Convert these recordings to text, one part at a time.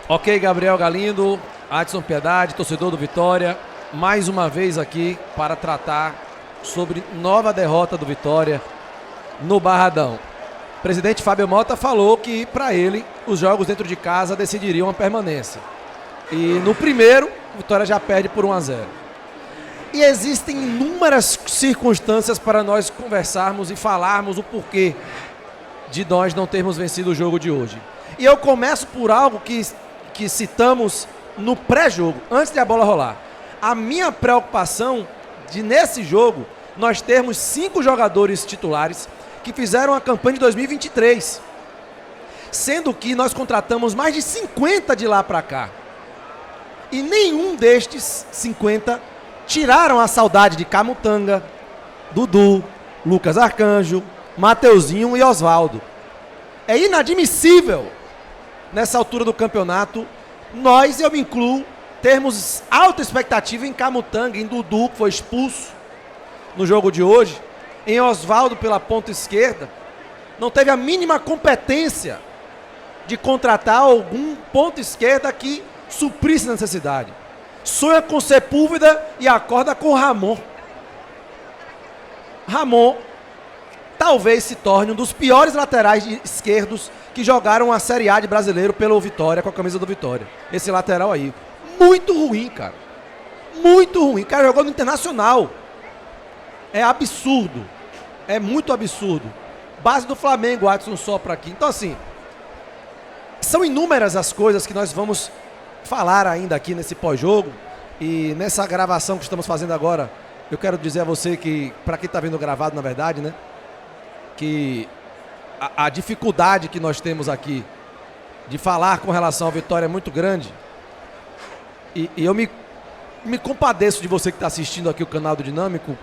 Ok, Gabriel Galindo, Adson Piedade, torcedor do Vitória, mais uma vez aqui para tratar sobre nova derrota do Vitória no Barradão. O presidente Fábio Mota falou que, para ele, os jogos dentro de casa decidiriam a permanência. E no primeiro, o Vitória já perde por 1-0. E existem inúmeras circunstâncias para nós conversarmos e falarmos o porquê de nós não termos vencido o jogo de hoje. E eu começo por algo que citamos no pré-jogo, antes de a bola rolar. A minha preocupação de, nesse jogo, nós termos 5 jogadores titulares que fizeram a campanha de 2023. Sendo que nós contratamos mais de 50 de lá para cá. E nenhum destes 50 tiraram a saudade de Camutanga, Dudu, Lucas Arcanjo, Mateuzinho e Osvaldo. É inadmissível, nessa altura do campeonato, nós, eu me incluo, termos alta expectativa em Camutanga, em Dudu, que foi expulso no jogo de hoje, em Osvaldo pela ponta esquerda, não teve a mínima competência de contratar algum ponta esquerda que suprisse a necessidade. Sonha com Sepúlveda e acorda com Ramon. Ramon talvez se torne um dos piores laterais esquerdos que jogaram a Série A de brasileiro pelo Vitória, com a camisa do Vitória. Esse lateral aí. Muito ruim, cara. Muito ruim. O cara jogou no Internacional. É absurdo. É muito absurdo. Base do Flamengo, Adson sopra aqui. Então, assim, são inúmeras as coisas que nós vamos falar ainda aqui nesse pós-jogo. E nessa gravação que estamos fazendo agora, eu quero dizer a você que, para quem está vendo gravado, na verdade, né, que a dificuldade que nós temos aqui de falar com relação à Vitória é muito grande. E eu me compadeço de você que está assistindo aqui o canal do Dinâmico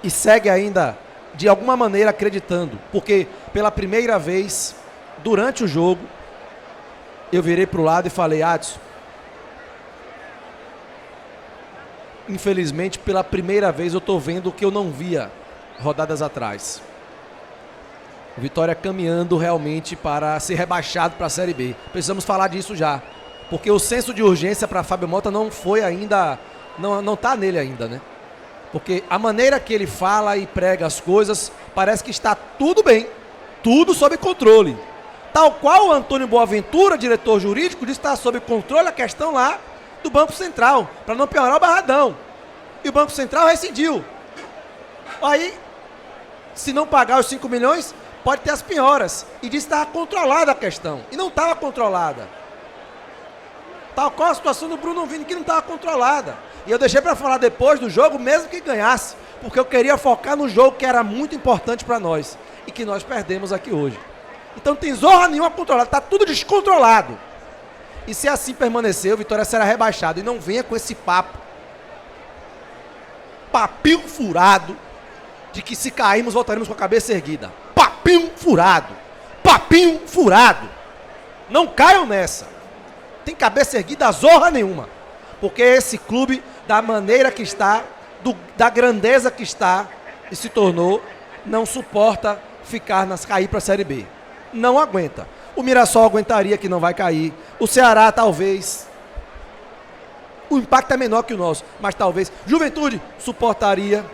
e segue ainda, de alguma maneira, acreditando. Porque, pela primeira vez, durante o jogo, eu virei para o lado e falei: Adson, infelizmente, pela primeira vez eu estou vendo o que eu não via rodadas atrás. O Vitória caminhando realmente para ser rebaixado para a Série B. Precisamos falar disso já. Porque o senso de urgência para Fábio Mota não foi ainda, não está nele ainda, né? Porque a maneira que ele fala e prega as coisas, parece que está tudo bem, tudo sob controle. Tal qual o Antônio Boaventura, diretor jurídico, disse que está sob controle a questão lá do Banco Central, para não piorar o Barradão. E o Banco Central rescindiu. Aí, se não pagar os 5 milhões, pode ter as penhoras. E disse que estava controlada a questão. E não estava controlada. Tal qual a situação do Bruno Vini, que não estava controlada. E eu deixei para falar depois do jogo, mesmo que ganhasse. Porque eu queria focar no jogo que era muito importante para nós. E que nós perdemos aqui hoje. Então não tem zorra nenhuma controlada. Está tudo descontrolado. E se assim permanecer, o Vitória será rebaixado. E não venha com esse papo. Papinho furado. De que se cairmos, voltaremos com a cabeça erguida. Papinho furado. Papinho furado. Não caiam nessa. Tem cabeça erguida zorra nenhuma. Porque esse clube, da maneira que está, da grandeza que está e se tornou, não suporta cair para a Série B. Não aguenta. O Mirassol aguentaria, que não vai cair. O Ceará talvez. O impacto é menor que o nosso, mas talvez. Juventude suportaria.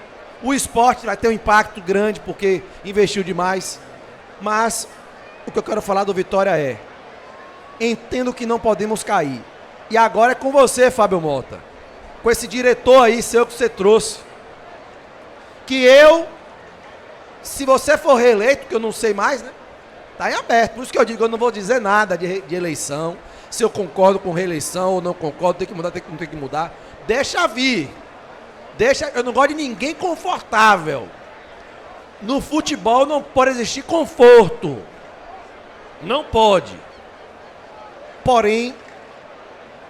O Sport vai ter um impacto grande porque investiu demais. Mas o que eu quero falar do Vitória é: entendo que não podemos cair. E agora é com você, Fábio Mota. Com esse diretor aí seu que você trouxe. Que se você for reeleito, que eu não sei mais, né? Tá em aberto. Por isso que eu digo, eu não vou dizer nada de eleição. Se eu concordo com reeleição ou não concordo, tem que mudar, não tem que mudar. Deixa vir. Eu não gosto de ninguém confortável. No futebol não pode existir conforto. Não pode. Porém,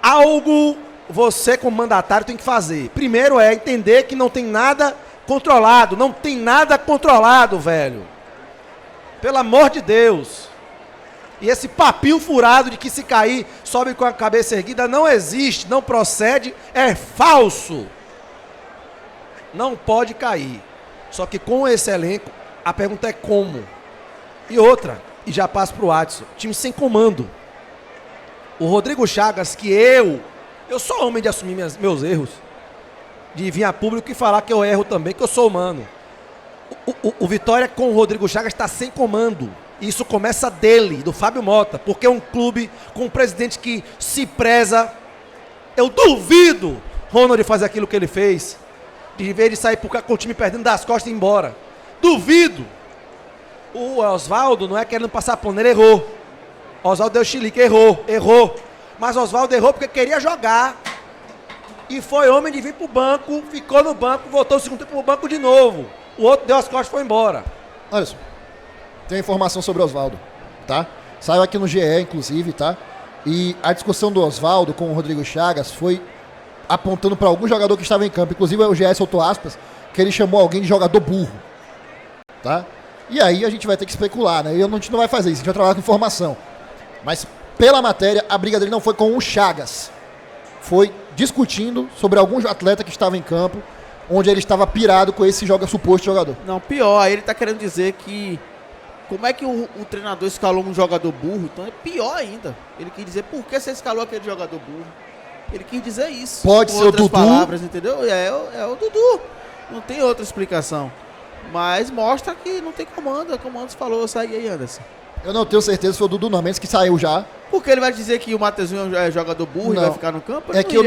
algo você como mandatário tem que fazer. Primeiro é entender que não tem nada controlado. Não tem nada controlado, velho. Pelo amor de Deus. E esse papinho furado de que se cair, sobe com a cabeça erguida, não existe, não procede, é falso. Não pode cair. Só que com esse elenco, a pergunta é como. E outra, e já passo para o Adson, time sem comando. O Rodrigo Chagas, que eu sou homem de assumir meus erros, de vir a público e falar que eu erro também, que eu sou humano. O Vitória com o Rodrigo Chagas está sem comando. Isso começa dele, do Fábio Mota, porque é um clube com um presidente que se preza. Eu duvido Ronald fazer aquilo que ele fez, de vez de sair com o time perdendo das costas e ir embora. Duvido. O Oswaldo não é querendo passar pano, ele errou. O Oswaldo deu chilique, errou. Mas o Oswaldo errou porque queria jogar. E foi homem de vir pro banco, ficou no banco, voltou o segundo tempo pro banco de novo. O outro deu as costas e foi embora. Olha só, tem informação sobre o Oswaldo, tá? Saiu aqui no GE, inclusive, tá? E a discussão do Oswaldo com o Rodrigo Chagas foi apontando para algum jogador que estava em campo. Inclusive o GE soltou aspas que ele chamou alguém de jogador burro, tá? E aí a gente vai ter que especular, né? E a gente não vai fazer isso, a gente vai trabalhar com informação. Mas pela matéria, a briga dele não foi com o Chagas. Foi discutindo sobre algum atleta que estava em campo, onde ele estava pirado com esse suposto jogador. Não, pior, aí ele tá querendo dizer que como é que o treinador escalou um jogador burro, então é pior ainda. Ele quis dizer por que você escalou aquele jogador burro. Ele quis dizer isso. Pode ser o Dudu. Palavras, entendeu? É o Dudu. Não tem outra explicação. Mas mostra que não tem comando. Como antes falou, segue aí, Anderson. Eu não tenho certeza se foi o Dudu, não, menos que saiu já. Porque ele vai dizer que o Mateuzinho é jogador burro e vai ficar no campo? É que eu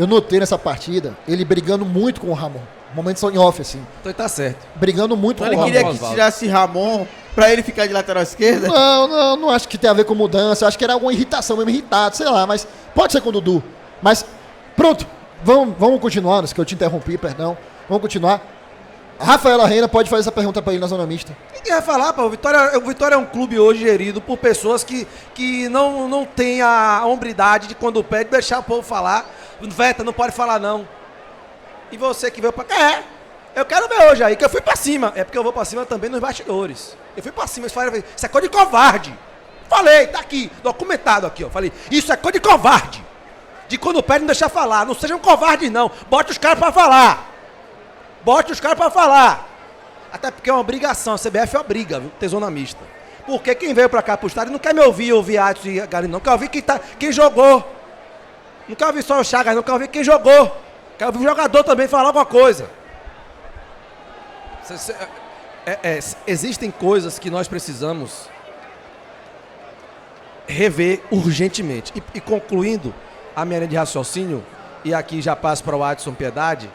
notei nessa partida ele brigando muito com o Ramon. Momentos em off, assim. Então tá certo. Brigando muito com o Ramon. Ele queria que tirasse Ramon pra ele ficar de lateral esquerda? Não acho que tem a ver com mudança. Eu acho que era alguma irritação mesmo, irritado, sei lá. Mas pode ser com o Dudu. Mas, pronto. Vamos continuar, que eu te interrompi, perdão. Vamos continuar. Rafaela Reina pode fazer essa pergunta pra ele na zona mista. Ninguém vai falar, pô. O Vitória é um clube hoje gerido por pessoas que não tem a hombridade de, quando pede, deixar o povo falar. Veta, não pode falar, não. E você que veio pra cá, eu quero ver hoje aí, que eu fui pra cima. É porque eu vou pra cima também nos bastidores. Eu fui pra cima, eles falaram, isso é coisa de covarde. Falei, tá aqui, documentado aqui, ó. Falei, isso é coisa de covarde. De quando pede não deixar falar. Não sejam covardes, não. Bote os caras pra falar. Até porque é uma obrigação, a CBF obriga, viu? Ter zona mista. Porque quem veio pra cá pro estádio não quer me ouvir Adson e Garino, não. Quer ouvir quem jogou. Não quer ouvir só o Chagas, não quer ouvir quem jogou. Quer ouvir o jogador também falar alguma coisa. Existem coisas que nós precisamos rever urgentemente. E concluindo a minha linha de raciocínio, e aqui já passo para o Adson Piedade.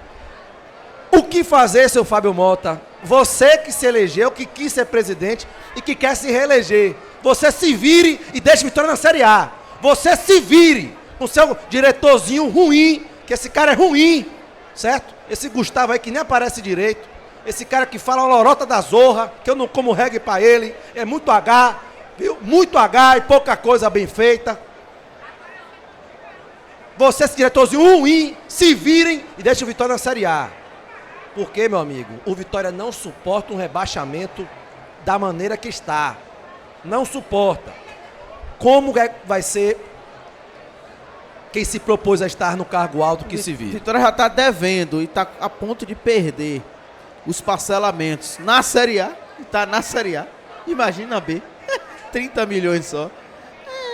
O que fazer, seu Fábio Mota? Você que se elegeu, que quis ser presidente e que quer se reeleger. Você se vire e deixe Vitória na Série A. Você se vire com seu diretorzinho ruim, que esse cara é ruim, certo? Esse Gustavo aí que nem aparece direito. Esse cara que fala a lorota da zorra, que eu não como reggae pra ele. É muito H, viu? Muito H e pouca coisa bem feita. Você, esse diretorzinho ruim, se virem e deixe o Vitória na Série A. Porque, meu amigo, o Vitória não suporta um rebaixamento da maneira que está. Não suporta. Como vai ser quem se propôs a estar no cargo alto que se vira? Vitória já está devendo e está a ponto de perder os parcelamentos na Série A. Está na Série A. Imagina a B. 30 milhões só.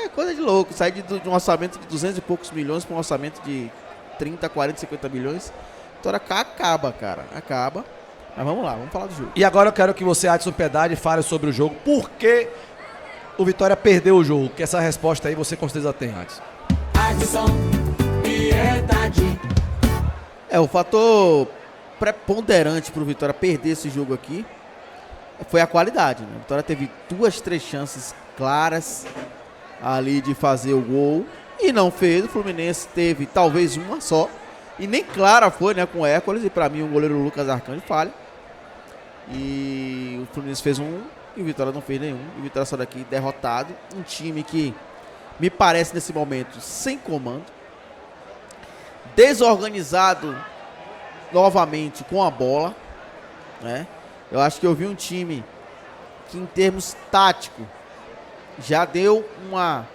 É coisa de louco. Sair de um orçamento de 200 e poucos milhões para um orçamento de 30, 40, 50 milhões. Vitória acaba, cara. Acaba. Mas vamos lá, vamos falar do jogo. E agora eu quero que você, Adson Piedade, fale sobre o jogo. Por que o Vitória perdeu o jogo? Que essa resposta aí você com certeza tem, Adson. Adson Piedade. O fator preponderante para o Vitória perder esse jogo aqui foi a qualidade, né? A Vitória teve 2, 3 chances claras ali de fazer o gol e não fez. O Fluminense teve talvez uma só. E nem clara foi, né, com o Hércules. E pra mim o goleiro Lucas Arcanjo falha. E o Fluminense fez um e o Vitória não fez nenhum. E o Vitória saiu daqui derrotado. Um time que me parece nesse momento sem comando. Desorganizado novamente com a bola, né? Eu acho que eu vi um time que em termos táticos já deu uma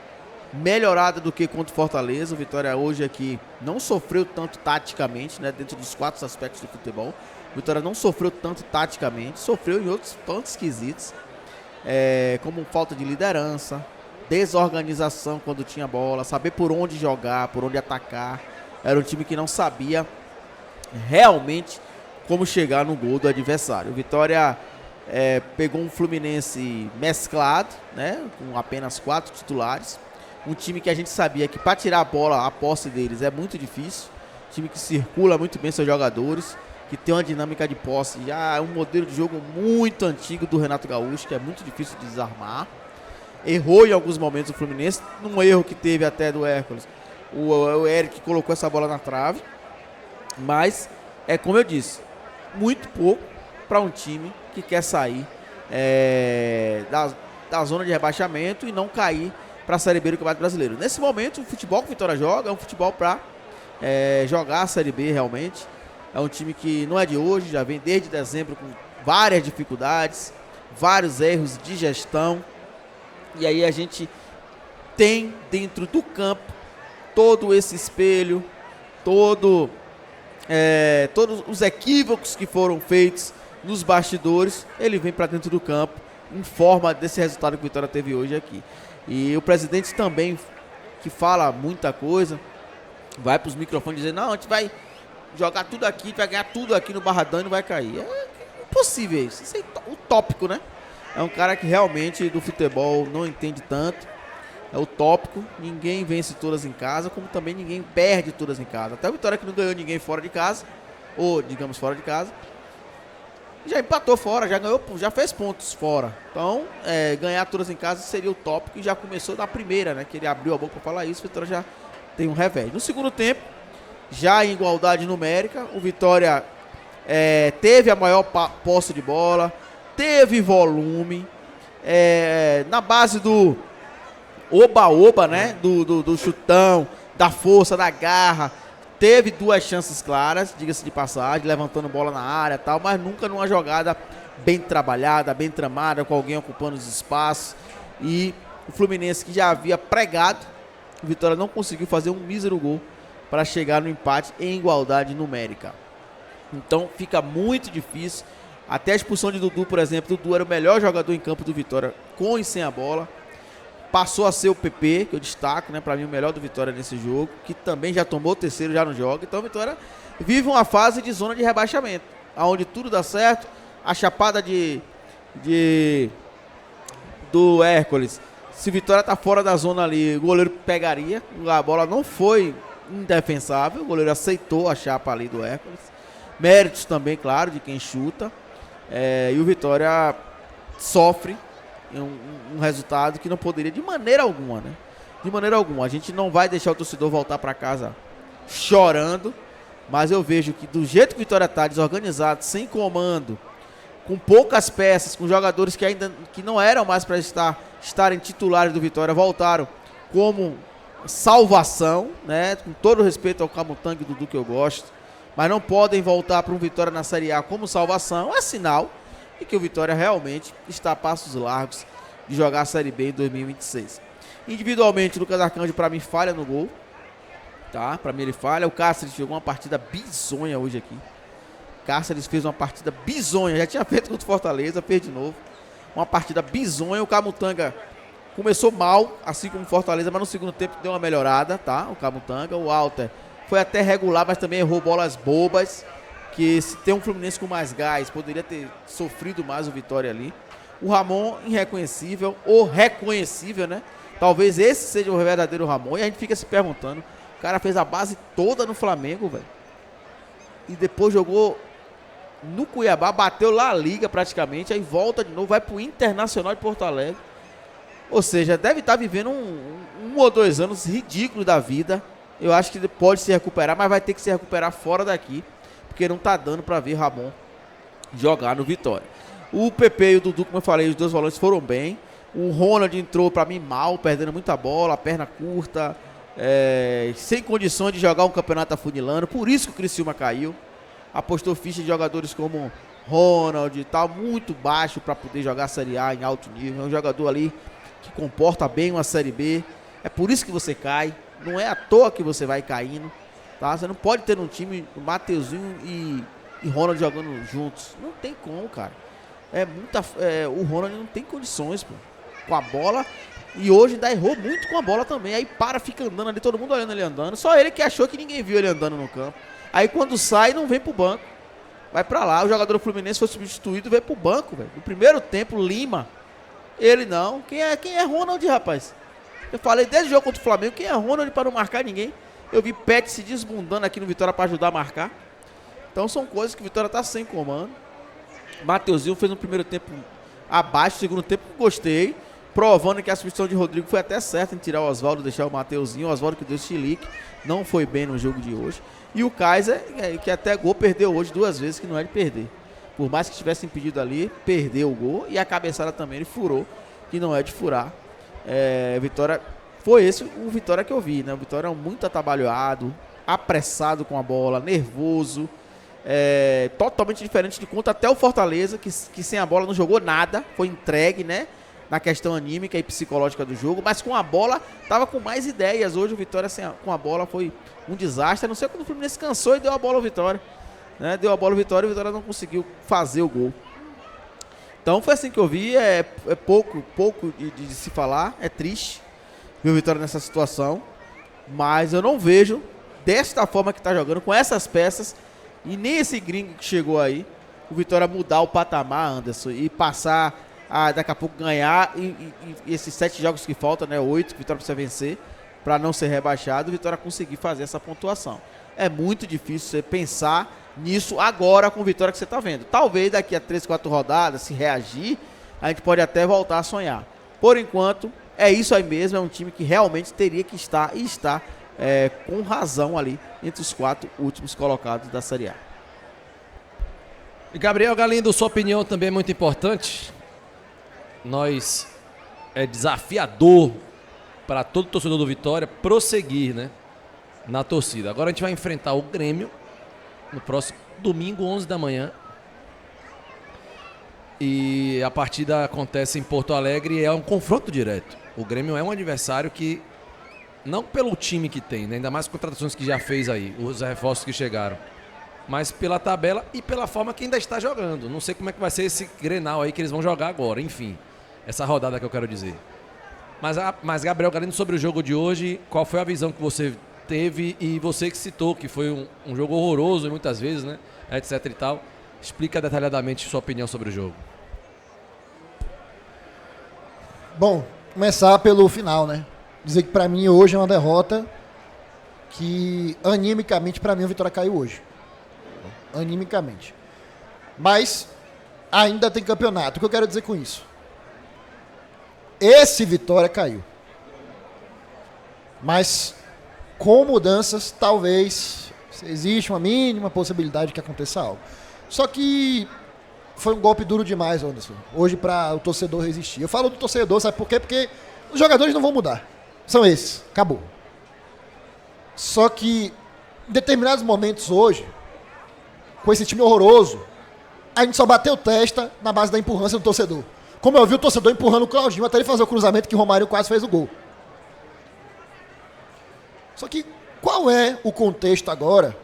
melhorada do que contra o Fortaleza. O Vitória hoje aqui não sofreu tanto taticamente, né, dentro dos 4 aspectos do futebol. O Vitória não sofreu tanto taticamente, sofreu em outros tantos quesitos, como falta de liderança, desorganização quando tinha bola, saber por onde jogar, por onde atacar. Era um time que não sabia realmente como chegar no gol do adversário. O Vitória pegou um Fluminense mesclado, né, com apenas 4 titulares. Um time que a gente sabia que para tirar a bola, a posse deles é muito difícil. Um time que circula muito bem seus jogadores, que tem uma dinâmica de posse, já é um modelo de jogo muito antigo do Renato Gaúcho, que é muito difícil de desarmar. Errou em alguns momentos o Fluminense, num erro que teve até do Hércules. O Eric colocou essa bola na trave, mas é como eu disse, muito pouco para um time que quer sair da zona de rebaixamento e não cair para a Série B do Campeonato Brasileiro. Nesse momento, o futebol que o Vitória joga é um futebol para jogar a Série B realmente. É um time que não é de hoje, já vem desde dezembro com várias dificuldades, vários erros de gestão. E aí a gente tem dentro do campo todo esse espelho, todos os equívocos que foram feitos nos bastidores, ele vem para dentro do campo em forma desse resultado que o Vitória teve hoje aqui. E o presidente também, que fala muita coisa, vai para os microfones dizer, não, a gente vai jogar tudo aqui, a gente vai ganhar tudo aqui no Barradão e não vai cair. É impossível isso. Isso é utópico, né? É um cara que realmente do futebol não entende tanto. É utópico. Ninguém vence todas em casa, como também ninguém perde todas em casa. Até o Vitória que não ganhou ninguém fora de casa, ou digamos fora de casa, já empatou fora, já ganhou, já fez pontos fora. Então, ganhar todas em casa seria utópico e já começou na primeira, né? Que ele abriu a boca para falar isso, o Vitória já tem um revés. No segundo tempo, já em igualdade numérica, o Vitória teve a maior posse de bola, teve volume, na base do oba-oba, né? Do chutão, da força, da garra. Teve 2 chances claras, diga-se de passagem, levantando bola na área e tal, mas nunca numa jogada bem trabalhada, bem tramada, com alguém ocupando os espaços. E o Fluminense, que já havia pregado, o Vitória não conseguiu fazer um mísero gol para chegar no empate em igualdade numérica. Então fica muito difícil. Até a expulsão de Dudu, por exemplo, Dudu era o melhor jogador em campo do Vitória com e sem a bola. Passou a ser o PP, que eu destaco, né, para mim o melhor do Vitória nesse jogo, que também já tomou o terceiro, já não joga. Então o Vitória vive uma fase de zona de rebaixamento, onde tudo dá certo. A chapada do Hércules, se o Vitória tá fora da zona ali, o goleiro pegaria. A bola não foi indefensável, o goleiro aceitou a chapa ali do Hércules. Méritos também, claro, de quem chuta. E o Vitória sofre um resultado que não poderia de maneira alguma, né? De maneira alguma. A gente não vai deixar o torcedor voltar para casa chorando, mas eu vejo que do jeito que o Vitória tá, desorganizado, sem comando, com poucas peças, com jogadores que não eram mais para estarem titulares do Vitória, voltaram como salvação, né? Com todo respeito ao Camutanga e Dudu, que eu gosto, mas não podem voltar para um Vitória na Série A como salvação. É sinal de que o Vitória realmente está a passos largos de jogar a Série B em 2026. Individualmente, o Lucas Arcanjo, para mim, falha no gol. Tá? Para mim, ele falha. O Cáceres jogou uma partida bizonha hoje aqui. Cáceres fez uma partida bizonha. Já tinha feito contra o Fortaleza, fez de novo. Uma partida bizonha. O Camutanga começou mal, assim como o Fortaleza, mas no segundo tempo deu uma melhorada, tá? O Camutanga. O Alter foi até regular, mas também errou bolas bobas, que se tem um Fluminense com mais gás, poderia ter sofrido mais o Vitória ali. O Ramon, irreconhecível, ou reconhecível, né? Talvez esse seja o verdadeiro Ramon. E a gente fica se perguntando, o cara fez a base toda no Flamengo, velho. E depois jogou no Cuiabá, bateu lá a Liga praticamente, aí volta de novo, vai pro Internacional de Porto Alegre. Ou seja, deve estar vivendo um ou 2 anos ridículos da vida. Eu acho que ele pode se recuperar, mas vai ter que se recuperar fora daqui, porque não tá dando para ver Ramon jogar no Vitória. O PP e o Dudu, como eu falei, os 2 volantes foram bem. O Ronald entrou para mim mal, perdendo muita bola, perna curta, sem condições de jogar um campeonato afunilando. Por isso que o Criciúma caiu. Apostou ficha de jogadores como Ronald e tal, muito baixo para poder jogar a Série A em alto nível. É um jogador ali que comporta bem uma Série B. É por isso que você cai. Não é à toa que você vai caindo, tá? Você não pode ter um time o Mateuzinho e Ronald jogando juntos. Não tem como, cara. O Ronald não tem condições, pô. Com a bola, E hoje ainda errou muito com a bola também. Aí fica andando ali, todo mundo olhando ele andando. Só ele que achou que ninguém viu ele andando no campo. Aí quando sai, não vem pro banco. Vai pra lá. O jogador do Fluminense foi substituído, veio pro banco, velho. No primeiro tempo, Lima. Ele não. Quem é Ronald, rapaz? Eu falei desde o jogo contra o Flamengo, quem é Ronald para não marcar ninguém? Eu vi Pet se desbundando aqui no Vitória para ajudar a marcar. Então são coisas que o Vitória tá sem comando. Mateuzinho fez um primeiro tempo abaixo, segundo tempo gostei. Provando que a substituição de Rodrigo foi até certa em tirar o Oswaldo, deixar o Mateuzinho. O Oswaldo que deu chilique, não foi bem no jogo de hoje. E o Kaiser, que até gol, perdeu hoje 2 vezes, que não é de perder. Por mais que tivesse impedido ali, perdeu o gol. E a cabeçada também ele furou, que não é de furar. Vitória, foi esse o Vitória que eu vi, né? O Vitória é muito atabalhoado, apressado com a bola, nervoso. Totalmente diferente de conta até o Fortaleza, que sem a bola não jogou nada, foi entregue, né? Na questão anímica e psicológica do jogo, mas com a bola tava com mais ideias. Hoje o Vitória com a bola foi um desastre, a não ser quando o Fluminense cansou e deu a bola ao Vitória, né? Deu a bola ao Vitória e o Vitória não conseguiu fazer o gol. Então foi assim que eu vi, pouco de se falar, é triste ver o Vitória nessa situação, mas eu não vejo desta forma que tá jogando, com essas peças, e nem esse gringo que chegou aí, o Vitória mudar o patamar, Anderson, e passar daqui a pouco ganhar e esses 7 jogos que faltam, né, 8 que o Vitória precisa vencer para não ser rebaixado, o Vitória conseguir fazer essa pontuação. É muito difícil você pensar nisso agora com o Vitória que você está vendo. Talvez daqui a 3, 4 rodadas, se reagir, a gente pode até voltar a sonhar. Por enquanto, é isso aí mesmo, é um time que realmente teria que estar e está com razão ali entre os 4 últimos colocados da Série A. E Gabriel Galindo, sua opinião também é muito importante. É desafiador para todo torcedor do Vitória prosseguir, né, na torcida. Agora a gente vai enfrentar o Grêmio no próximo domingo, 11 da manhã. E a partida acontece em Porto Alegre e é um confronto direto. O Grêmio é um adversário que, não pelo time que tem, né, ainda mais contratações que já fez aí, os reforços que chegaram, mas pela tabela e pela forma que ainda está jogando. Não sei como é que vai ser esse Grenal aí que eles vão jogar agora, enfim. Essa rodada que eu quero dizer. Mas Gabriel Galindo, sobre o jogo de hoje, qual foi a visão que você teve e você que citou que foi um jogo horroroso muitas vezes, né, etc e tal. Explica detalhadamente sua opinião sobre o jogo. Bom, começar pelo final, né? Dizer que pra mim hoje é uma derrota que animicamente pra mim o Vitória caiu hoje. Animicamente. Mas ainda tem campeonato. O que eu quero dizer com isso? Esse Vitória caiu. Mas com mudanças, talvez existe uma mínima possibilidade de que aconteça algo. Só que foi um golpe duro demais, Anderson, hoje para o torcedor resistir. Eu falo do torcedor, sabe por quê? Porque os jogadores não vão mudar. São esses. Acabou. Só que em determinados momentos hoje, com esse time horroroso, a gente só bateu testa na base da empurrância do torcedor. Como eu vi o torcedor empurrando o Claudinho até ele fazer o cruzamento que o Romário quase fez o gol. Só que qual é o contexto agora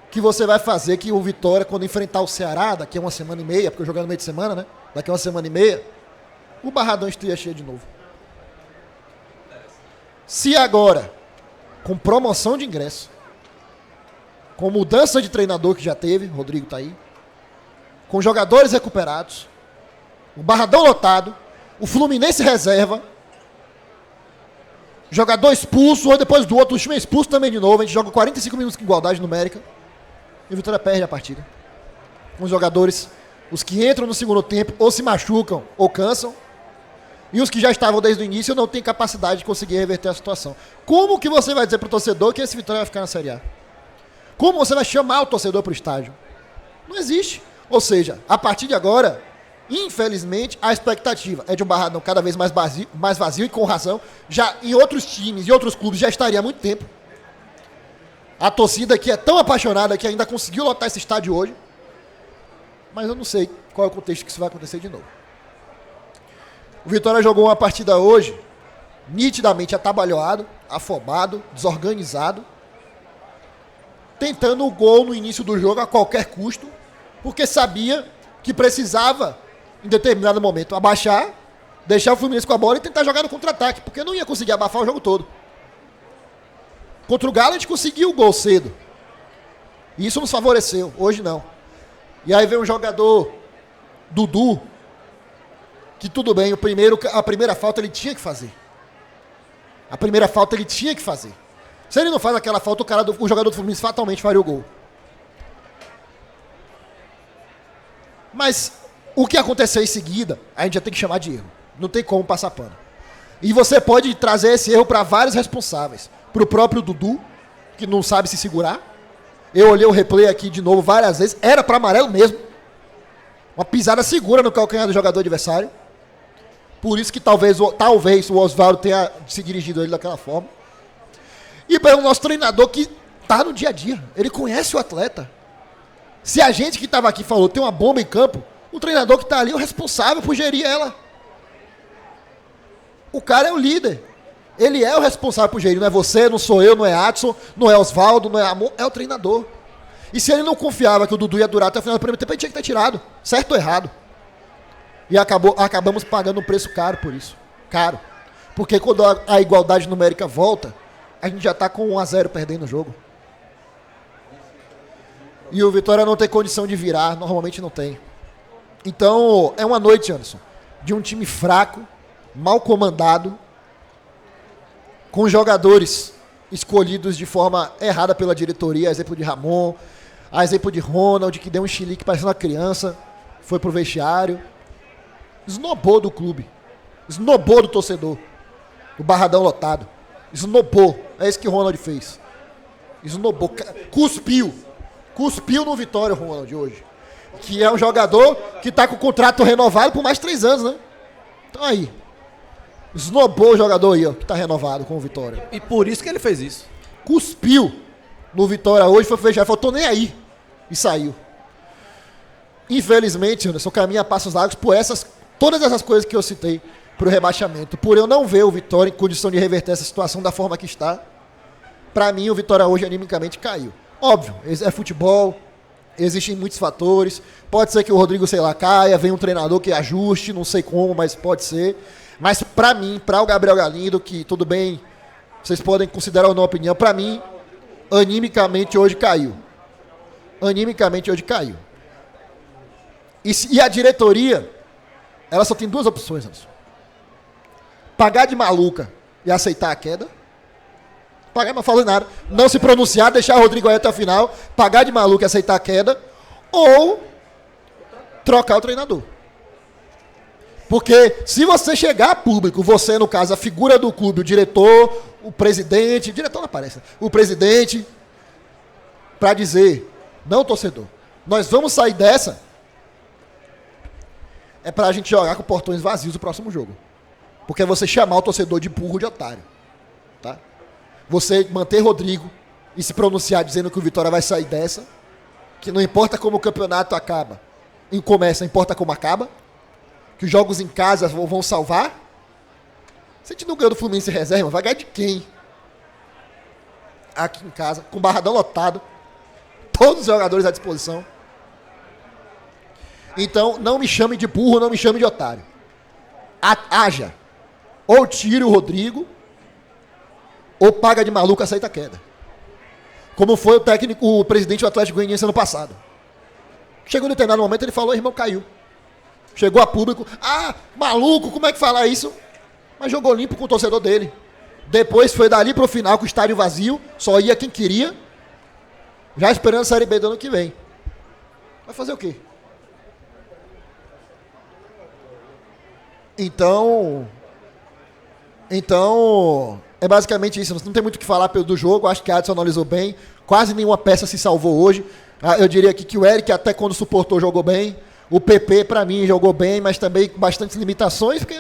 que você vai fazer que o Vitória, quando enfrentar o Ceará, daqui a 1 semana e meia, porque eu joguei no meio de semana, né? Daqui a 1 semana e meia, o Barradão esteja cheio de novo. Se agora, com promoção de ingresso, com mudança de treinador que já teve, Rodrigo tá aí, com jogadores recuperados, o Barradão lotado, o Fluminense reserva, jogador expulso, ou depois do outro, o time é expulso também de novo, a gente joga 45 minutos com igualdade numérica, e o Vitória perde a partida. Com os jogadores, os que entram no segundo tempo, ou se machucam, ou cansam, e os que já estavam desde o início não têm capacidade de conseguir reverter a situação. Como que você vai dizer pro torcedor que esse Vitória vai ficar na Série A? Como você vai chamar o torcedor pro estádio? Não existe. Ou seja, a partir de agora, infelizmente, a expectativa é de um Barradão cada vez mais vazio e com razão. Já em outros times e outros clubes já estaria há muito tempo. A torcida que é tão apaixonada que ainda conseguiu lotar esse estádio hoje. Mas eu não sei qual é o contexto que isso vai acontecer de novo. O Vitória jogou uma partida hoje nitidamente atabalhoado, afobado, desorganizado, tentando o gol no início do jogo a qualquer custo, porque sabia que precisava, em determinado momento, abaixar Deixar o Fluminense com a bola e tentar jogar no contra-ataque, porque não ia conseguir abafar o jogo todo. Contra o Galo a gente conseguiu o gol cedo. E isso nos favoreceu, hoje não. E aí vem um jogador, Dudu, que tudo bem, a primeira falta ele tinha que fazer. A primeira falta ele tinha que fazer. Se ele não faz aquela falta, o jogador do Fluminense fatalmente faria o gol. Mas o que aconteceu em seguida, a gente já tem que chamar de erro. Não tem como passar pano. E você pode trazer esse erro para vários responsáveis. Para o próprio Dudu, que não sabe se segurar. Eu olhei o replay aqui de novo várias vezes. Era para amarelo mesmo. Uma pisada segura no calcanhar do jogador adversário. Por isso que talvez o Oswaldo tenha se dirigido a ele daquela forma. E para o nosso treinador que está no dia a dia. Ele conhece o atleta. Se a gente que estava aqui falou tem uma bomba em campo, o treinador que está ali é o responsável por gerir ela. O cara é o líder. Ele é o responsável por gerir. Não é você, não sou eu, não é Adson, não é Oswaldo, não é Amor, é o treinador. E se ele não confiava que o Dudu ia durar até o final do primeiro tempo, ele tinha que ter tirado. Certo ou errado? E acabamos pagando um preço caro por isso. Caro. Porque quando a igualdade numérica volta, a gente já está com 1-0 perdendo o jogo. E o Vitória não tem condição de virar, normalmente não tem. Então, é uma noite, Anderson, de um time fraco, mal comandado, com jogadores escolhidos de forma errada pela diretoria, a exemplo de Ramon, a exemplo de Ronald, que deu um chilique parecendo uma criança, foi pro vestiário. Esnobou do clube, esnobou do torcedor, do Barradão lotado, esnobou, é isso que o Ronald fez. Esnobou, cuspiu no Vitória o Ronald hoje, que é um jogador que tá com o contrato renovado por mais 3 anos, né? Então aí, esnobou o jogador aí, ó, que tá renovado com o Vitória. E por isso que ele fez isso. Cuspiu no Vitória hoje, foi fechar, falou, tô nem aí. E saiu. Infelizmente, Anderson, caminha a passos largos por todas essas coisas que eu citei pro rebaixamento. Por eu não ver o Vitória em condição de reverter essa situação da forma que está, pra mim o Vitória hoje animicamente caiu. Óbvio, é futebol, existem muitos fatores. Pode ser que o Rodrigo, sei lá, caia, venha um treinador que ajuste, não sei como, mas pode ser. Mas pra mim, pra o Gabriel Galindo, que tudo bem, vocês podem considerar ou não a opinião, pra mim, animicamente hoje caiu. Animicamente hoje caiu. E a diretoria, ela só tem 2 opções, Anderson. Pagar de maluca e aceitar a queda. Pagar, não falando nada. Não se pronunciar, deixar o Rodrigo aí até o final. Pagar de maluca e aceitar a queda. Ou trocar o treinador. Porque se você chegar a público, você, no caso, a figura do clube, o diretor, o presidente, o diretor não aparece, o presidente, para dizer, não, torcedor, nós vamos sair dessa, é pra gente jogar com portões vazios o próximo jogo. Porque é você chamar o torcedor de burro, de otário. Tá? Você manter Rodrigo e se pronunciar dizendo que o Vitória vai sair dessa, que não importa como o campeonato acaba, e começa, importa como acaba, que os jogos em casa vão salvar. Se a gente não ganhou do Fluminense reserva, vai ganhar de quem? Aqui em casa, com o Barradão lotado, todos os jogadores à disposição. Então, não me chame de burro, não me chame de otário. Haja. Ou tire o Rodrigo, ou paga de maluco, aceita a queda. Como foi o presidente do Atlético Goianiense ano passado. Chegou no determinado momento, ele falou, irmão, caiu. Chegou a público, maluco, como é que fala isso? Mas jogou limpo com o torcedor dele. Depois foi dali pro final com o estádio vazio, só ia quem queria, já esperando a Série B do ano que vem. Vai fazer o quê? Então, é basicamente isso. Não tem muito o que falar do jogo. Acho que a Adson analisou bem. Quase nenhuma peça se salvou hoje. Eu diria aqui que o Eric, até quando suportou, jogou bem. O PP, para mim, jogou bem, mas também com bastantes limitações, porque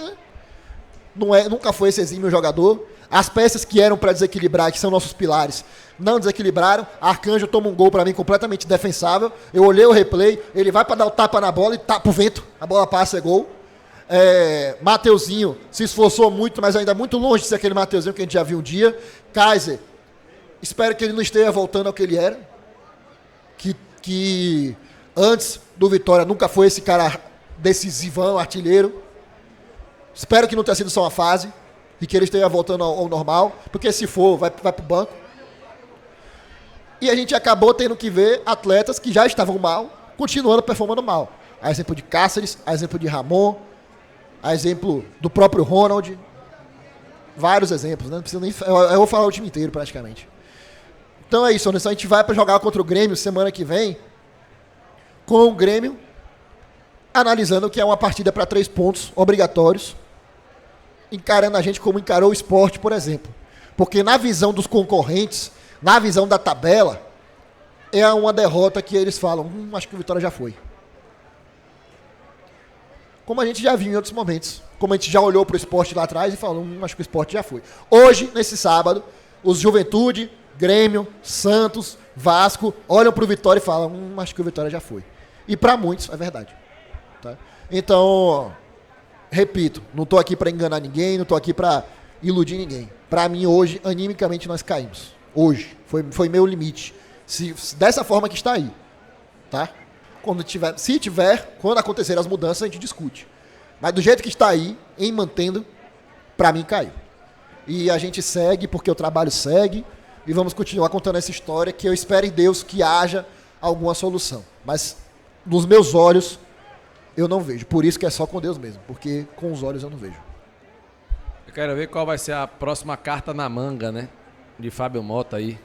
nunca foi esse exímio jogador. As peças que eram para desequilibrar, que são nossos pilares, não desequilibraram. Arcanjo toma um gol, para mim, completamente defensável. Eu olhei o replay, ele vai para dar o tapa na bola e tapa o vento. A bola passa, é gol. Mateuzinho se esforçou muito, mas ainda muito longe de ser aquele Mateuzinho que a gente já viu um dia. Kaiser, espero que ele não esteja voltando ao que ele era, que antes do Vitória nunca foi esse cara decisivão, artilheiro. Espero que não tenha sido só uma fase e que ele esteja voltando ao normal, porque se for, vai pro banco. E a gente acabou tendo que ver atletas que já estavam mal, continuando performando mal. A exemplo de Cáceres, a exemplo de Ramon, a exemplo do próprio Ronald. Vários exemplos, né? Não precisa nem. Eu vou falar o time inteiro praticamente. Então é isso, Anderson. A gente vai para jogar contra o Grêmio semana que vem, com o Grêmio analisando que é uma partida para 3 pontos obrigatórios, encarando a gente como encarou o Sport, por exemplo. Porque na visão dos concorrentes, na visão da tabela, é uma derrota que eles falam, acho que o Vitória já foi. Como a gente já viu em outros momentos. Como a gente já olhou para o Sport lá atrás e falou, acho que o Sport já foi. Hoje, nesse sábado, os Juventude, Grêmio, Santos, Vasco, olham para o Vitória e falam, acho que o Vitória já foi. E para muitos, é verdade. Tá? Então, repito, não estou aqui para enganar ninguém, não estou aqui para iludir ninguém. Para mim, hoje, animicamente, nós caímos. Hoje. Foi meu limite. Dessa forma que está aí. Tá? Quando acontecer as mudanças, a gente discute. Mas do jeito que está aí, em mantendo, para mim caiu. E a gente segue, porque o trabalho segue, e vamos continuar contando essa história, que eu espero em Deus que haja alguma solução. Mas, nos meus olhos, eu não vejo. Por isso que é só com Deus mesmo, porque com os olhos eu não vejo. Eu quero ver qual vai ser a próxima carta na manga, né? De Fábio Mota aí.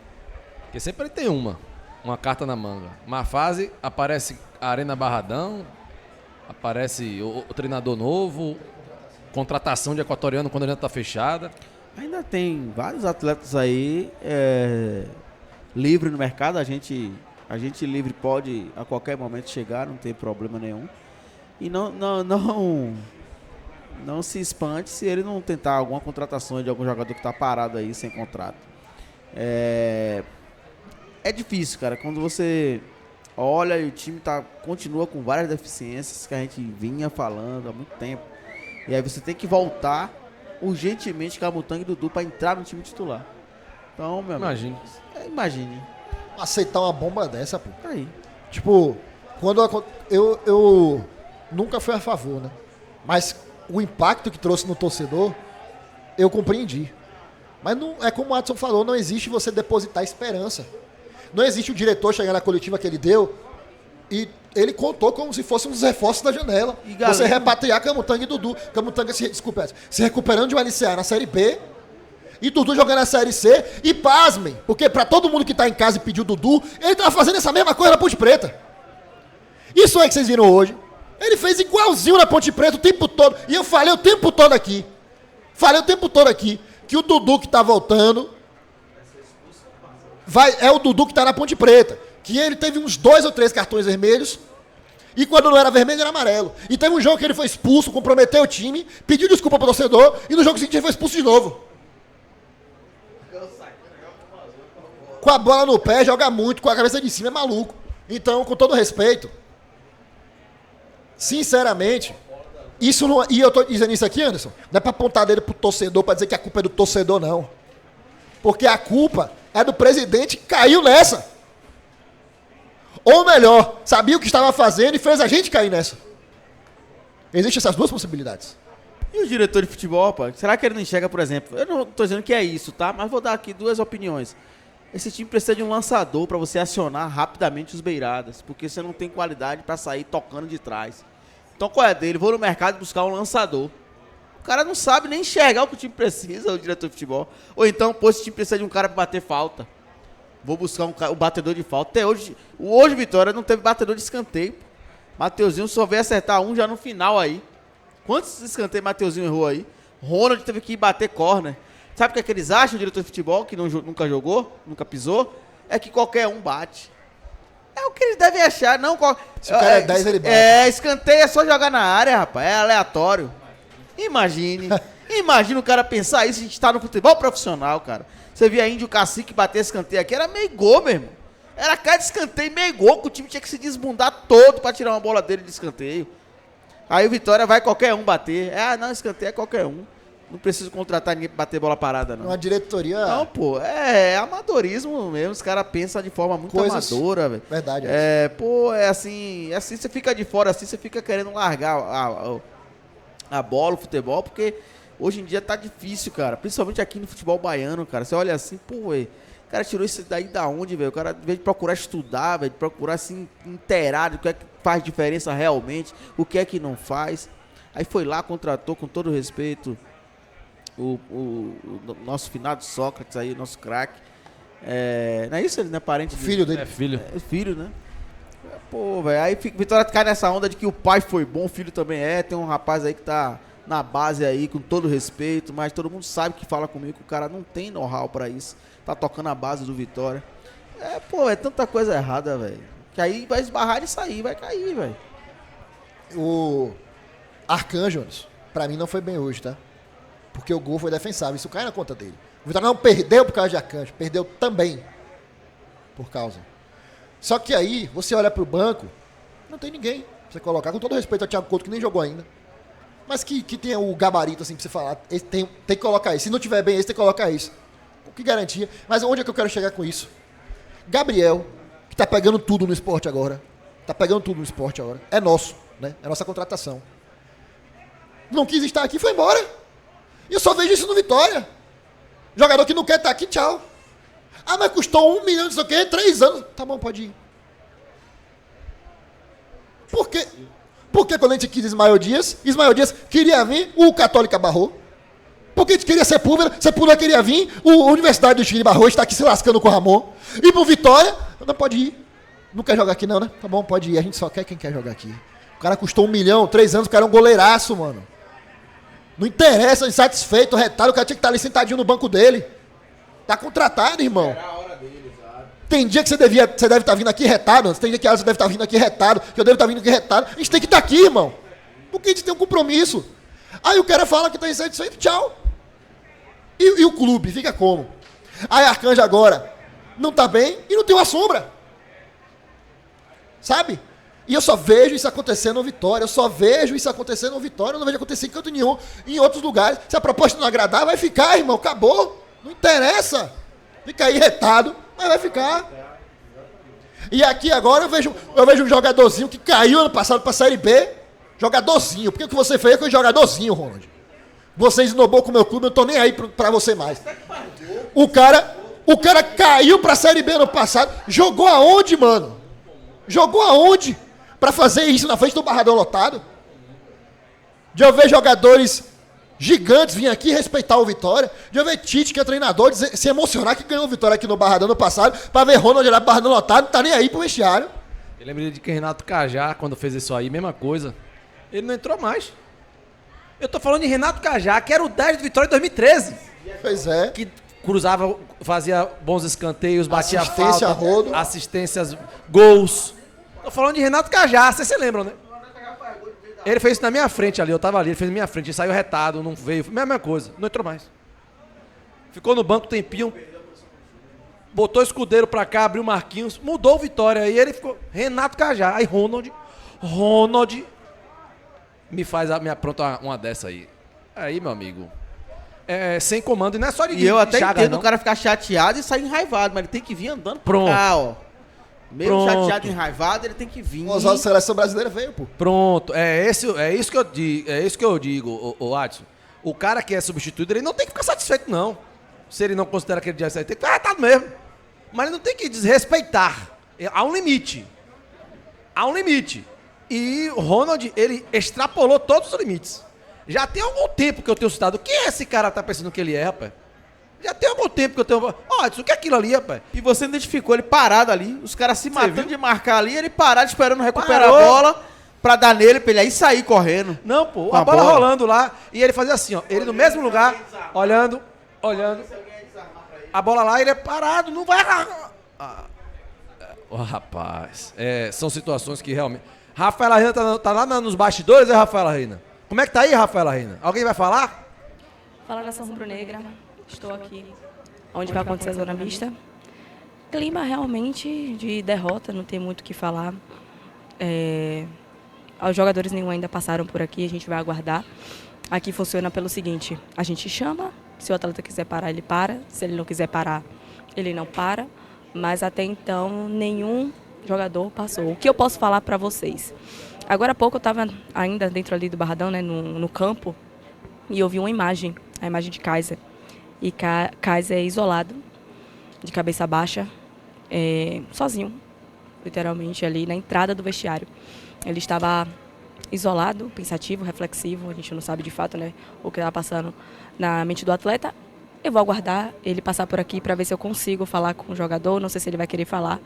Porque sempre ele tem uma carta na manga. Uma fase, aparece a Arena Barradão, aparece o treinador novo, contratação de equatoriano quando a arena tá fechada. Ainda tem vários atletas aí livre no mercado. A gente livre pode a qualquer momento chegar, não tem problema nenhum. E não se espante se ele não tentar alguma contratação de algum jogador que está parado aí sem contrato. É difícil, cara, quando você olha e o time continua com várias deficiências que a gente vinha falando há muito tempo. E aí você tem que voltar urgentemente Camutanga e Dudu para entrar no time titular. Então, meu amigo, imagine. Aceitar uma bomba dessa, pô. Aí. Tipo, quando eu nunca fui a favor, né? Mas o impacto que trouxe no torcedor, eu compreendi. Mas não, é como o Adson falou, não existe você depositar esperança. Não existe o diretor chegar na coletiva que ele deu e ele contou como se fosse um dos reforços da janela. Você repatriar Camutanga e Dudu. Camutanga se recuperando de uma LCA na Série B e Dudu jogando na Série C. E pasmem, porque pra todo mundo que tá em casa e pediu Dudu, ele tava fazendo essa mesma coisa na Ponte Preta. Isso aí que vocês viram hoje. Ele fez igualzinho na Ponte Preta o tempo todo. E eu falei o tempo todo aqui. Que o Dudu que tá voltando é o Dudu que tá na Ponte Preta. Que ele teve uns 2 ou 3 cartões vermelhos. E quando não era vermelho, era amarelo. E teve um jogo que ele foi expulso, comprometeu o time, pediu desculpa pro torcedor, e no jogo seguinte ele foi expulso de novo. Com a bola no pé, joga muito, com a cabeça de cima, é maluco. Então, com todo respeito, sinceramente, isso não. E eu tô dizendo isso aqui, Anderson, não é pra apontar dele pro torcedor, pra dizer que a culpa é do torcedor, não. Porque a culpa é do presidente que caiu nessa. Ou melhor, sabia o que estava fazendo e fez a gente cair nessa. Existem essas duas possibilidades. E o diretor de futebol, pá, será que ele não enxerga, por exemplo? Eu não tô dizendo que é isso, tá? Mas vou dar aqui 2 opiniões. Esse time precisa de um lançador para você acionar rapidamente os beiradas, porque você não tem qualidade para sair tocando de trás. Então qual é dele? Vou no mercado buscar um lançador. O cara não sabe nem enxergar o que o time precisa, o diretor de futebol. Ou então, pô, esse time precisa de um cara para bater falta. Vou buscar o batedor de falta. Até hoje Vitória não teve batedor de escanteio. Mateuzinho só veio acertar um já no final aí. Quantos escanteios Mateuzinho errou aí? Ronald teve que ir bater corner. Sabe o que eles acham, o diretor de futebol, que nunca jogou, nunca pisou? É que qualquer um bate. É o que eles devem achar, não... Se o cara é 10, ele bate. Escanteio é só jogar na área, rapaz. É aleatório. Imagine o cara pensar isso, a gente tá no futebol profissional, cara. Você via Índio Cacique bater escanteio aqui, era meio gol, meu irmão. Era cara de escanteio, meio gol, que o time tinha que se desbundar todo pra tirar uma bola dele de escanteio. Aí o Vitória vai qualquer um bater. Não, escanteio é qualquer um. Não preciso contratar ninguém pra bater bola parada, não. Uma diretoria... Não, pô, é amadorismo mesmo. Os caras pensam de forma muito amadora, velho. Verdade. Pô, é assim você fica de fora, assim você fica querendo largar a bola, o futebol, porque hoje em dia tá difícil, cara. Principalmente aqui no futebol baiano, cara. Você olha assim, pô, velho, o cara tirou isso daí da onde, velho? O cara, em vez de procurar estudar, velho, de procurar se inteirar do que é que faz diferença realmente, o que é que não faz. Aí foi lá, contratou, com todo respeito, o nosso finado Sócrates aí, nosso craque. Não é isso? Ele não é parente Filho dele. É filho. É filho, né? Pô, velho, aí Vitória cai nessa onda de que o pai foi bom, o filho também é. Tem um rapaz aí que tá na base aí, com todo respeito, mas todo mundo sabe que fala comigo que o cara não tem know-how pra isso. Tá tocando a base do Vitória. Pô, é tanta coisa errada, velho. Que aí vai esbarrar nisso aí, vai cair, velho. O Arcanjo, pra mim não foi bem hoje, tá? Porque o gol foi defensável, isso cai na conta dele. O Vitória não perdeu por causa de Arcanjo, perdeu também por causa. Só que aí, você olha pro banco, não tem ninguém pra você colocar, com todo respeito ao Thiago Couto, que nem jogou ainda. Mas que tem o gabarito, assim, pra você falar, esse tem que colocar isso. Se não tiver bem esse, tem que colocar isso. Que garantia. Mas onde é que eu quero chegar com isso? Gabriel, que tá pegando tudo no esporte agora. É nosso, né? É nossa contratação. Não quis estar aqui, foi embora. E eu só vejo isso no Vitória. Jogador que não quer estar aqui, tchau. Ah, mas custou 1 milhão, não sei o quê, 3 anos. Tá bom, pode ir. Por quê? Porque quando a gente quis Ismael Dias queria vir, o Católica barrou. Porque a gente queria Sepúlveda queria vir, a Universidade do Chile barrou, está aqui se lascando com o Ramon. E pro Vitória, não pode ir. Não quer jogar aqui não, né? Tá bom, pode ir. A gente só quer quem quer jogar aqui. O cara custou 1 milhão, 3 anos, o cara é um goleiraço, mano. Não interessa, insatisfeito, retado, o cara tinha que estar ali sentadinho no banco dele. Tá contratado, irmão. Tem dia que você deve estar vindo aqui retado, tem dia que você deve estar vindo aqui retado, que eu devo estar vindo aqui retado. A gente tem que estar aqui, irmão. Porque a gente tem um compromisso. Aí o cara fala que tá insatisfeito, tchau. E o clube, fica como? Aí Arcanjo agora não tá bem e não tem uma sombra. Sabe? E eu só vejo isso acontecendo no Vitória. Eu não vejo acontecer em canto nenhum. Em outros lugares. Se a proposta não agradar, vai ficar, irmão. Acabou. Não interessa. Fica aí retado, mas vai ficar. E aqui agora eu vejo um jogadorzinho que caiu ano passado pra Série B. Jogadorzinho. Porque o que você fez foi jogadorzinho, Ronald. Você esnobou com o meu clube, eu tô nem aí pra você mais. O cara caiu pra Série B no passado. Jogou aonde, mano? Jogou aonde? Pra fazer isso na frente do Barradão lotado? De eu ver jogadores gigantes vir aqui respeitar o Vitória. De eu ver Tite, que é treinador, se emocionar que ganhou o Vitória aqui no Barradão no passado. Pra ver Ronald lá pro Barradão lotado, não tá nem aí pro vestiário. Eu lembrei de que Renato Cajá, quando fez isso aí, mesma coisa. Ele não entrou mais. Eu tô falando de Renato Cajá, que era o 10 do Vitória em 2013. Pois é. Que cruzava, fazia bons escanteios, batia Assistência falta, a rodo. assistências, gols. Tô falando de Renato Cajá, vocês se lembram, né? Ele fez isso na minha frente ali, eu tava ali, ele fez na minha frente, ele saiu retado, não veio, mesma coisa, não entrou mais. Ficou no banco um tempinho, botou o Escudeiro pra cá, abriu o Marquinhos, mudou o Vitória, aí ele ficou, Renato Cajá, aí Ronald, me apronta uma dessa aí. Aí, meu amigo, sem comando, e não é só de E eu até Chagas, entendo não. o cara ficar chateado e sair enraivado, mas ele tem que vir andando pra Pronto. cá, ó. Mesmo Pronto. chateado e enraivado, ele tem que vir. O Oswaldo, seleção brasileira veio, pô. Pronto, é isso que eu digo, o Adson. O cara que é substituído, ele não tem que ficar satisfeito, não. Se ele não considera aquele dia certo, tem que ficar retado mesmo. Mas ele não tem que desrespeitar. Há um limite. E o Ronald, ele extrapolou todos os limites. Já tem algum tempo que eu tenho citado. Quem esse cara tá pensando que ele é, rapaz? Já tem algum tempo que eu tenho... Ó, Adson, o que é aquilo ali, rapaz? E você identificou ele parado ali, os caras se matando viu? de marcar ali, ele parado esperando recuperar Parou. a bola pra dar nele, pra ele aí sair correndo. Não, pô, Com a a bola bola. rolando lá, e ele fazia assim, ó, ele no mesmo lugar, olhando, a bola lá, ele é parado, não vai... Ô, rapaz, são situações que realmente... Rafaela Reina tá lá nos bastidores, Rafaela Reina? Como é que tá aí, Rafaela Reina? Alguém vai falar? Fala, nação rubro-negra. Estou aqui onde vai acontecer a zona mista. Clima realmente de derrota, não tem muito o que falar. Os jogadores nenhum ainda passaram por aqui, a gente vai aguardar. Aqui funciona pelo seguinte, a gente chama, se o atleta quiser parar, ele para. Se ele não quiser parar, ele não para. Mas até então, nenhum jogador passou. O que eu posso falar para vocês? Agora há pouco eu estava ainda dentro ali do Barradão, né, no campo, e eu vi uma imagem, a imagem de Kaiser. E Kaiser é isolado, de cabeça baixa, sozinho, literalmente ali na entrada do vestiário. Ele estava isolado, pensativo, reflexivo, a gente não sabe de fato, né, o que estava passando na mente do atleta. Eu vou aguardar ele passar por aqui para ver se eu consigo falar com o jogador, não sei se ele vai querer falar,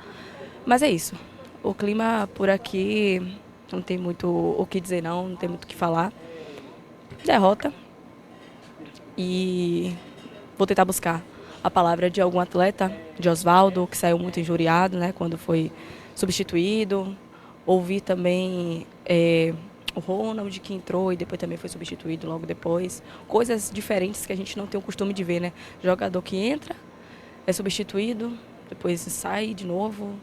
mas é isso. O clima por aqui não tem muito o que dizer não tem muito o que falar. Derrota. E vou tentar buscar a palavra de algum atleta, de Osvaldo, que saiu muito injuriado, né, quando foi substituído. Ouvi também o Ronald, que entrou e depois também foi substituído logo depois. Coisas diferentes que a gente não tem o costume de ver, né? Jogador que entra, é substituído, depois sai de novo.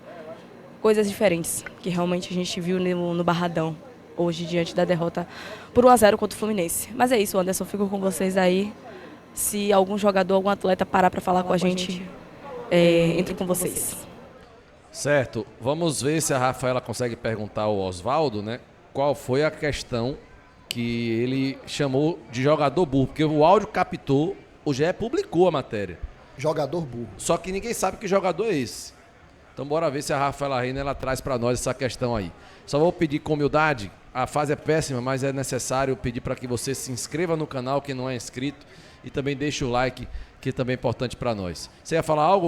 Coisas diferentes que realmente a gente viu no Barradão hoje, diante da derrota por 1-0 contra o Fluminense. Mas é isso, Anderson, fico com vocês aí. Se algum jogador, algum atleta parar para falar com a gente, entre com vocês. Certo, vamos ver se a Rafaela consegue perguntar ao Osvaldo, né? Qual foi a questão que ele chamou de jogador burro, porque o áudio captou, o GE publicou a matéria. Jogador burro. Só que ninguém sabe que jogador é esse. Então bora ver se a Rafaela Reina ela traz para nós essa questão aí. Só vou pedir com humildade, a fase é péssima, mas é necessário pedir para que você se inscreva no canal, quem não é inscrito, e também deixe o like, que também é importante para nós. Você ia falar algo?